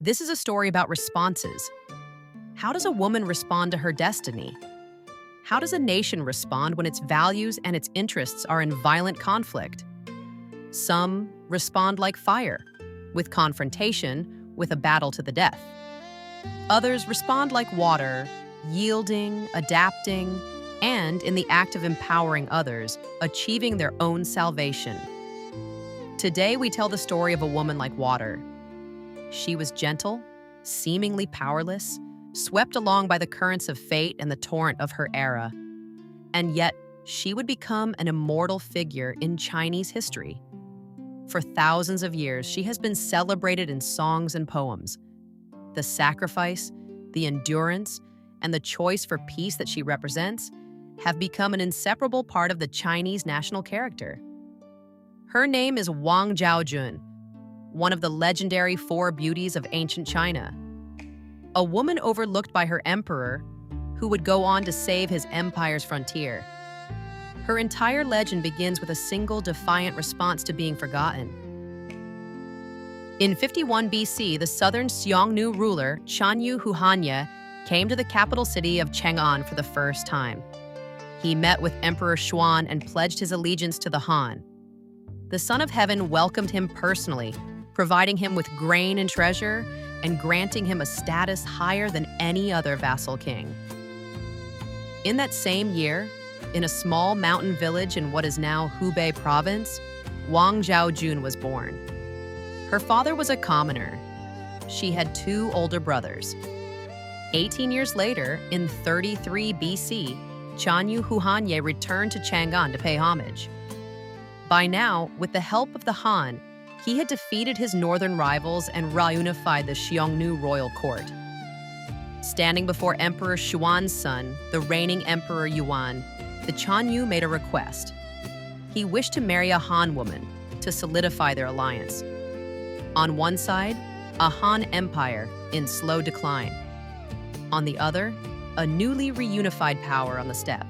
This is a story about responses. How does a woman respond to her destiny? How does a nation respond when its values and its interests are in violent conflict? Some respond like fire, with confrontation, with a battle to the death. Others respond like water, yielding, adapting, and in the act of empowering others, achieving their own salvation. Today, we tell the story of a woman like water. She was gentle, seemingly powerless, swept along by the currents of fate and the torrent of her era. And yet, she would become an immortal figure in Chinese history. For thousands of years, she has been celebrated in songs and poems. The sacrifice, the endurance, and the choice for peace that she represents have become an inseparable part of the Chinese national character. Her name is Wang Zhaojun, one of the legendary four beauties of ancient China. A woman overlooked by her emperor, who would go on to save his empire's frontier. Her entire legend begins with a single defiant response to being forgotten. In 51 BC, the southern Xiongnu ruler Chanyu Huhanya came to the capital city of Chang'an for the first time. He met with Emperor Xuan and pledged his allegiance to the Han. The Son of Heaven welcomed him personally, providing him with grain and treasure and granting him a status higher than any other vassal king. In that same year, in a small mountain village in what is now Hubei province, Wang Zhaojun was born. Her father was a commoner. She had two older brothers. 18 years later, in 33 BC, Chanyu Huhanye returned to Chang'an to pay homage. By now, with the help of the Han, he had defeated his northern rivals and reunified the Xiongnu royal court. Standing before Emperor Xuan's son, the reigning Emperor Yuan, the Chanyu made a request. He wished to marry a Han woman to solidify their alliance. On one side, a Han empire in slow decline. On the other, a newly reunified power on the steppe.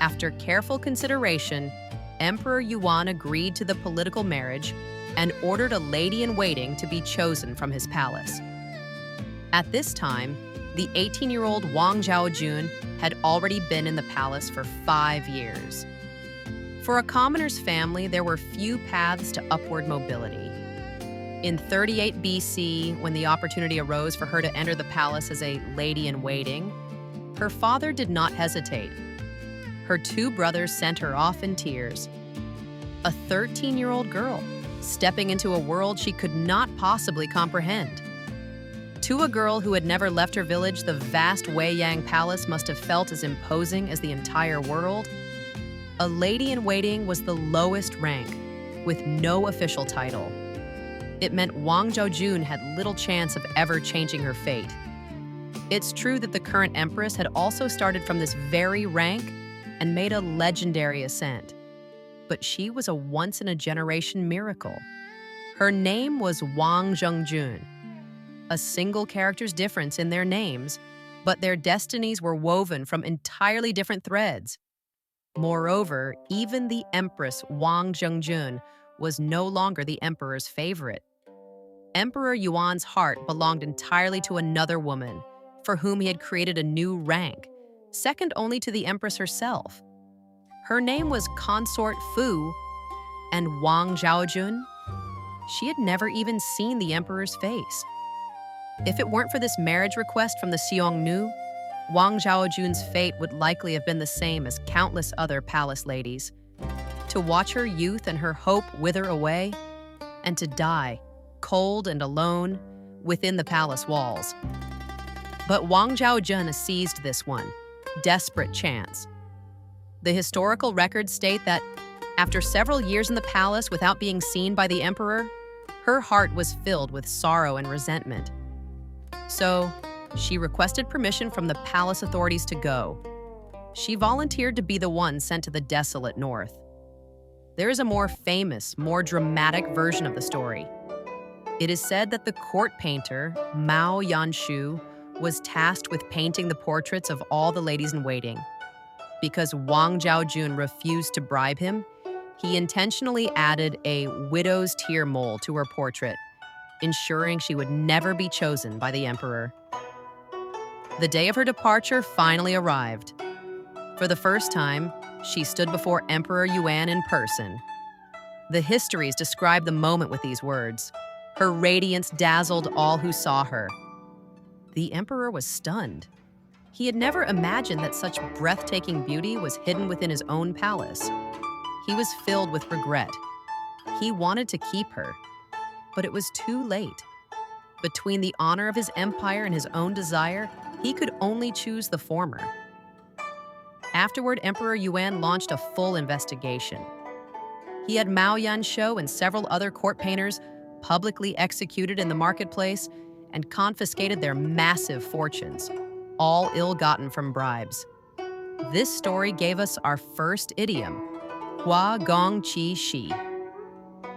After careful consideration, Emperor Yuan agreed to the political marriage and ordered a lady-in-waiting to be chosen from his palace. At this time, the 18-year-old Wang Zhaojun had already been in the palace for 5 years. For a commoner's family, there were few paths to upward mobility. In 38 BC, when the opportunity arose for her to enter the palace as a lady-in-waiting, her father did not hesitate. Her two brothers sent her off in tears. A 13-year-old girl, stepping into a world she could not possibly comprehend. To a girl who had never left her village, the vast Weiyang Palace must have felt as imposing as the entire world. A lady-in-waiting was the lowest rank, with no official title. It meant Wang Zhaojun had little chance of ever changing her fate. It's true that the current empress had also started from this very rank and made a legendary ascent. But she was a once-in-a-generation miracle. Her name was Wang Zhengjun. A single character's difference in their names, but their destinies were woven from entirely different threads. Moreover, even the empress Wang Zhengjun was no longer the emperor's favorite. Emperor Yuan's heart belonged entirely to another woman, for whom he had created a new rank, second only to the empress herself. Her name was Consort Fu, and Wang Zhaojun, she had never even seen the emperor's face. If it weren't for this marriage request from the Xiongnu, Wang Zhaojun's fate would likely have been the same as countless other palace ladies. To watch her youth and her hope wither away, and to die, cold and alone, within the palace walls. But Wang Zhaojun seized this one desperate chance. The historical records state that after several years in the palace without being seen by the emperor, her heart was filled with sorrow and resentment. So, she requested permission from the palace authorities to go. She volunteered to be the one sent to the desolate north. There is a more famous, more dramatic version of the story. It is said that the court painter, Mao Yanshu, was tasked with painting the portraits of all the ladies-in-waiting. Because Wang Zhaojun refused to bribe him, he intentionally added a widow's tear mole to her portrait, ensuring she would never be chosen by the emperor. The day of her departure finally arrived. For the first time, she stood before Emperor Yuan in person. The histories describe the moment with these words. Her radiance dazzled all who saw her. The emperor was stunned. He had never imagined that such breathtaking beauty was hidden within his own palace. He was filled with regret. He wanted to keep her, but it was too late. Between the honor of his empire and his own desire, he could only choose the former. Afterward, Emperor Yuan launched a full investigation. He had Mao Yanshou and several other court painters publicly executed in the marketplace and confiscated their massive fortunes, all ill-gotten from bribes. This story gave us our first idiom, Hua Gong Qi Shi,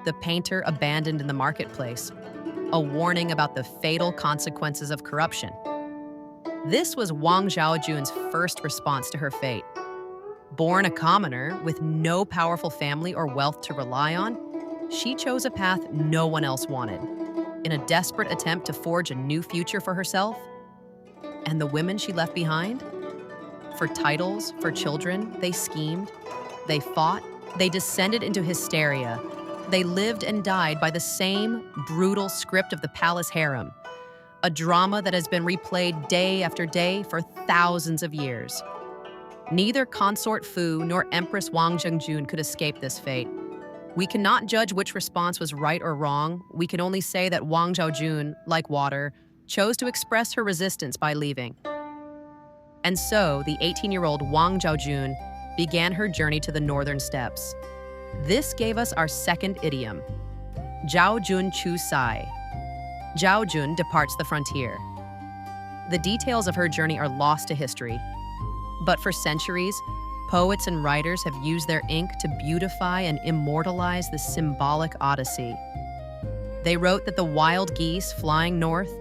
the painter abandoned in the marketplace, a warning about the fatal consequences of corruption. This was Wang Zhaojun's first response to her fate. Born a commoner with no powerful family or wealth to rely on, she chose a path no one else wanted, in a desperate attempt to forge a new future for herself. And the women she left behind? For titles, for children, they schemed, they fought, they descended into hysteria. They lived and died by the same brutal script of the palace harem, a drama that has been replayed day after day for thousands of years. Neither Consort Fu nor Empress Wang Zhengjun could escape this fate. We cannot judge which response was right or wrong. We can only say that Wang Zhaojun, like water, chose to express her resistance by leaving. And so, the 18-year-old Wang Zhaojun began her journey to the northern steppes. This gave us our second idiom, Zhaojun Chu Sai. Zhaojun departs the frontier. The details of her journey are lost to history. But for centuries, poets and writers have used their ink to beautify and immortalize this symbolic odyssey. They wrote that the wild geese flying north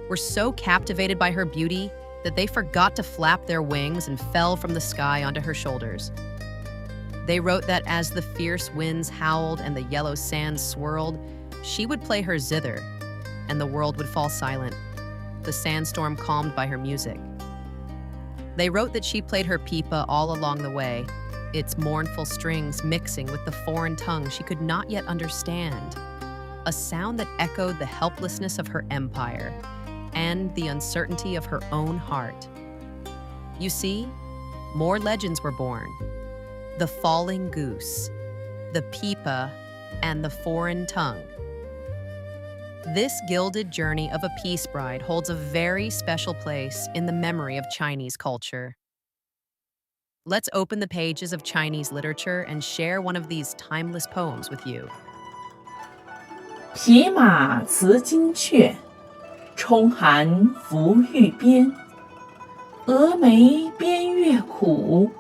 were so captivated by her beauty that they forgot to flap their wings and fell from the sky onto her shoulders. They wrote that as the fierce winds howled and the yellow sands swirled, she would play her zither, and the world would fall silent, the sandstorm calmed by her music. They wrote that she played her pipa all along the way, its mournful strings mixing with the foreign tongue she could not yet understand, a sound that echoed the helplessness of her empire and the uncertainty of her own heart. You see, more legends were born. The falling goose, the pipa, and the foreign tongue. This gilded journey of a peace bride holds a very special place in the memory of Chinese culture. Let's open the pages of Chinese literature and share one of these timeless poems with you. 匹马辞金阙，冲寒拂玉鞭。蛾眉边月苦，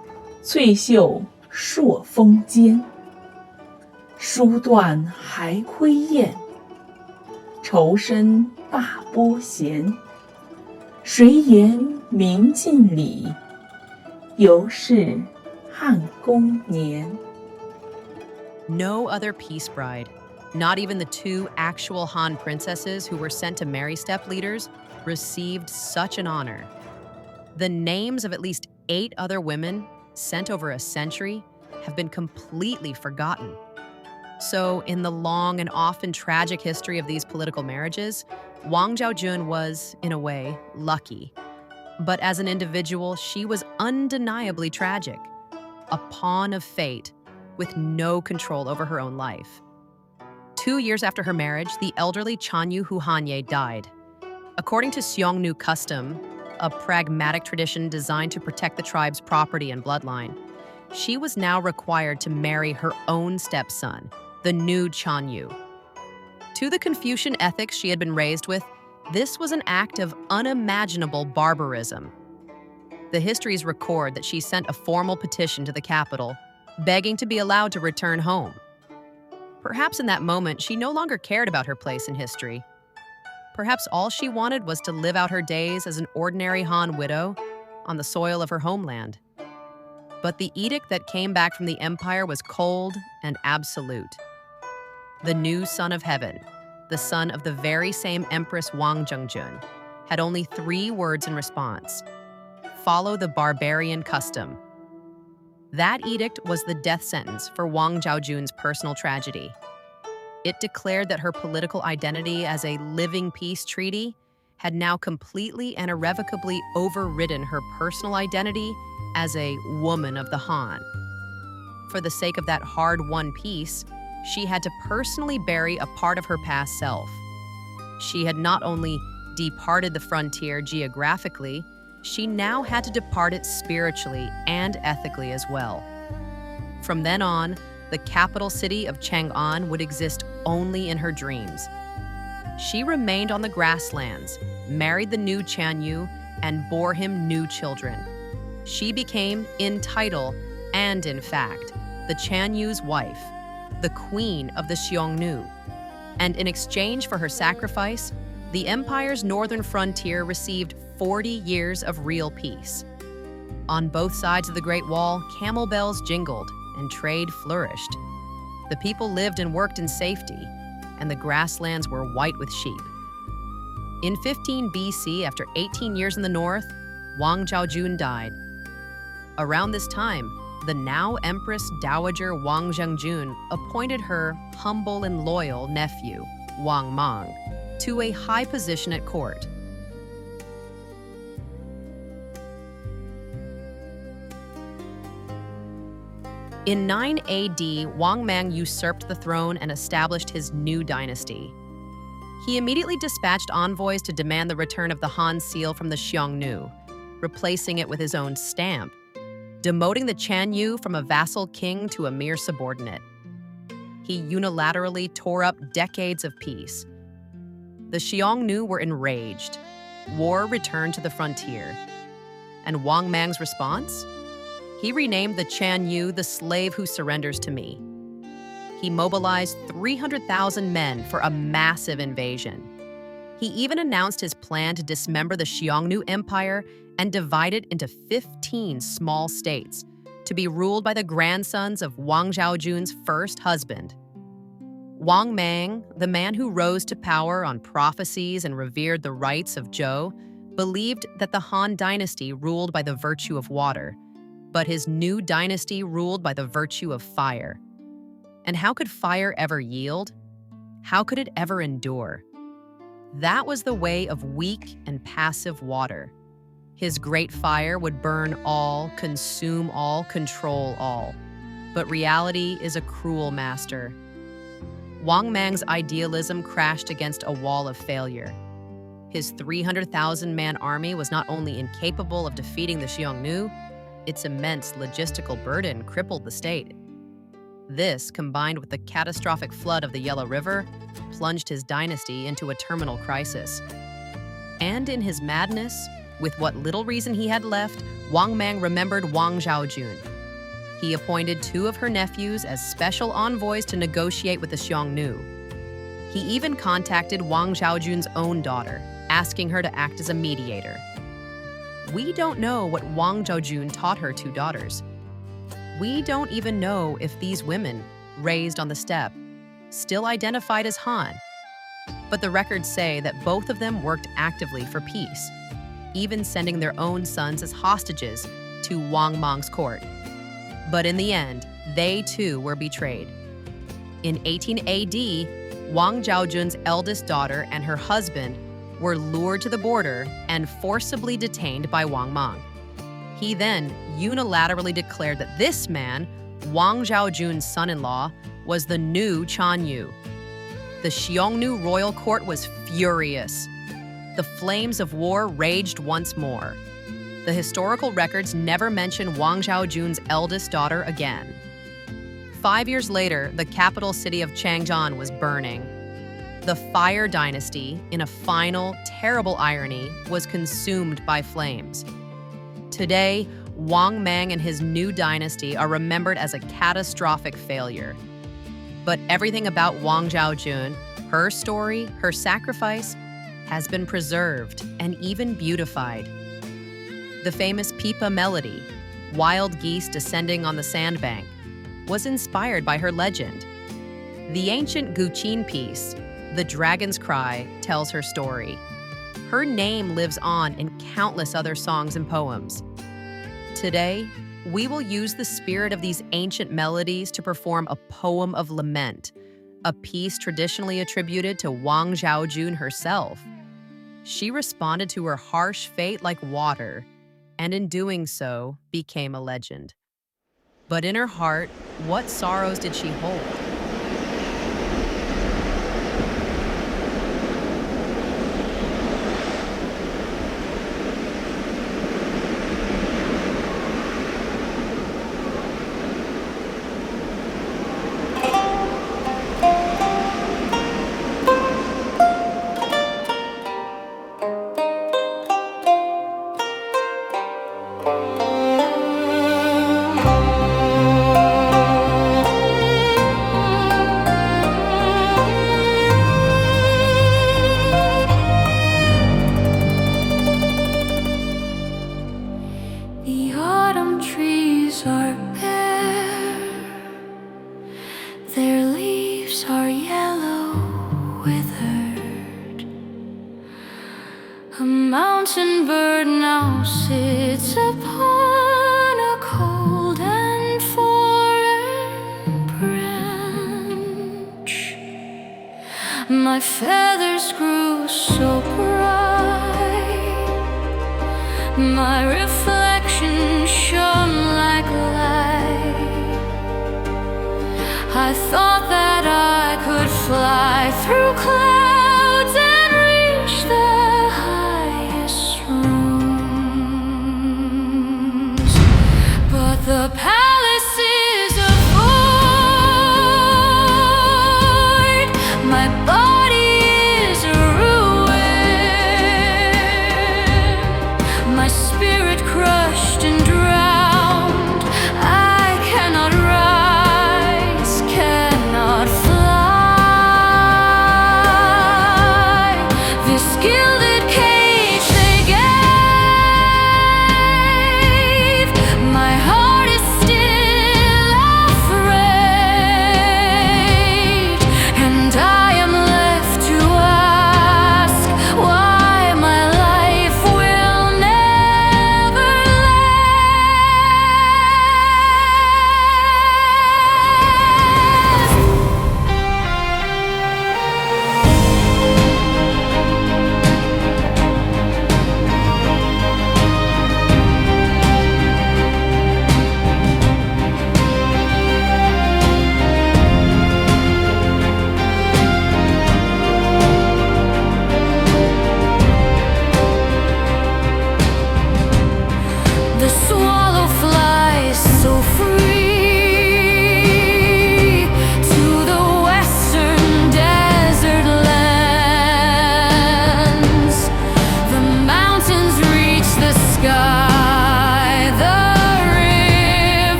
翠袖朔风尖。书断还窥燕，愁深大波闲。谁言明镜里，犹是汉宫年。 No other peace bride, not even the two actual Han princesses who were sent to marry steppe leaders, received such an honor. The names of at least 8 other women, sent over a century, have been completely forgotten. So, in the long and often tragic history of these political marriages, Wang Zhaojun was, in a way, lucky. But as an individual, she was undeniably tragic, a pawn of fate with no control over her own life. 2 years after her marriage, the elderly Chanyu Huhanye died. According to Xiongnu custom, a pragmatic tradition designed to protect the tribe's property and bloodline, she was now required to marry her own stepson, the new Chanyu. To the Confucian ethics she had been raised with, this was an act of unimaginable barbarism. The histories record that she sent a formal petition to the capital, begging to be allowed to return home. Perhaps in that moment, she no longer cared about her place in history. Perhaps all she wanted was to live out her days as an ordinary Han widow on the soil of her homeland. But the edict that came back from the empire was cold and absolute. The new son of heaven, the son of the very same Empress Wang Zhengjun, had only 3 words in response: follow the barbarian custom. That edict was the death sentence for Wang Zhaojun's personal tragedy. It declared that her political identity as a living peace treaty had now completely and irrevocably overridden her personal identity as a woman of the Han. For the sake of that hard-won peace, she had to personally bury a part of her past self. She had not only departed the frontier geographically, she now had to depart it spiritually and ethically as well. From then on, the capital city of Chang'an would exist only in her dreams. She remained on the grasslands, married the new Qianyu, and bore him new children. She became, in title and in fact, the Qianyu's wife, the queen of the Xiongnu. And in exchange for her sacrifice, the empire's northern frontier received 40 years of real peace. On both sides of the Great Wall, camel bells jingled and trade flourished. The people lived and worked in safety, and the grasslands were white with sheep. In 15 BC, after 18 years in the north, Wang Zhaojun died. Around this time, the now Empress Dowager Wang Zhengjun appointed her humble and loyal nephew, Wang Mang, to a high position at court. In 9 AD, Wang Mang usurped the throne and established his new dynasty. He immediately dispatched envoys to demand the return of the Han seal from the Xiongnu, replacing it with his own stamp, demoting the Qianyu from a vassal king to a mere subordinate. He unilaterally tore up decades of peace. The Xiongnu were enraged. War returned to the frontier. And Wang Mang's response? He renamed the Qianyu the slave who surrenders to me. He mobilized 300,000 men for a massive invasion. He even announced his plan to dismember the Xiongnu Empire and divide it into 15 small states to be ruled by the grandsons of Wang Zhaojun's first husband. Wang Mang, the man who rose to power on prophecies and revered the rights of Zhou, believed that the Han dynasty ruled by the virtue of water, but his new dynasty ruled by the virtue of fire. And how could fire ever yield? How could it ever endure? That was the way of weak and passive water. His great fire would burn all, consume all, control all. But reality is a cruel master. Wang Mang's idealism crashed against a wall of failure. His 300,000-man army was not only incapable of defeating the Xiongnu, its immense logistical burden crippled the state. This, combined with the catastrophic flood of the Yellow River, plunged his dynasty into a terminal crisis. And in his madness, with what little reason he had left, Wang Mang remembered Wang Zhaojun. He appointed 2 of her nephews as special envoys to negotiate with the Xiongnu. He even contacted Wang Zhaojun's own daughter, asking her to act as a mediator. We don't know what Wang Zhaojun taught her 2 daughters. We don't even know if these women, raised on the steppe, still identified as Han. But the records say that both of them worked actively for peace, even sending their own sons as hostages to Wang Mang's court. But in the end, they too were betrayed. In 18 AD, Wang Zhaojun's eldest daughter and her husband were lured to the border and forcibly detained by Wang Mang. He then unilaterally declared that this man, Wang Zhaojun's son-in-law, was the new Qianyu. The Xiongnu royal court was furious. The flames of war raged once more. The historical records never mention Wang Zhaojun's eldest daughter again. 5 years later, the capital city of Chang'an was burning. The Fire Dynasty, in a final, terrible irony, was consumed by flames. Today, Wang Mang and his new dynasty are remembered as a catastrophic failure. But everything about Wang Zhaojun, her story, her sacrifice, has been preserved and even beautified. The famous Pipa melody, wild geese descending on the sandbank, was inspired by her legend. The ancient Guqin piece, The Dragon's Cry tells her story. Her name lives on in countless other songs and poems. Today, we will use the spirit of these ancient melodies to perform a poem of lament, a piece traditionally attributed to Wang Zhaojun herself. She responded to her harsh fate like water, and in doing so, became a legend. But in her heart, what sorrows did she hold? The autumn trees are bare, their leaves are yellow, withered. A mountain bird now sits upon a cold and foreign branch. My feathers grew so bright, my reflection shone like light. I thought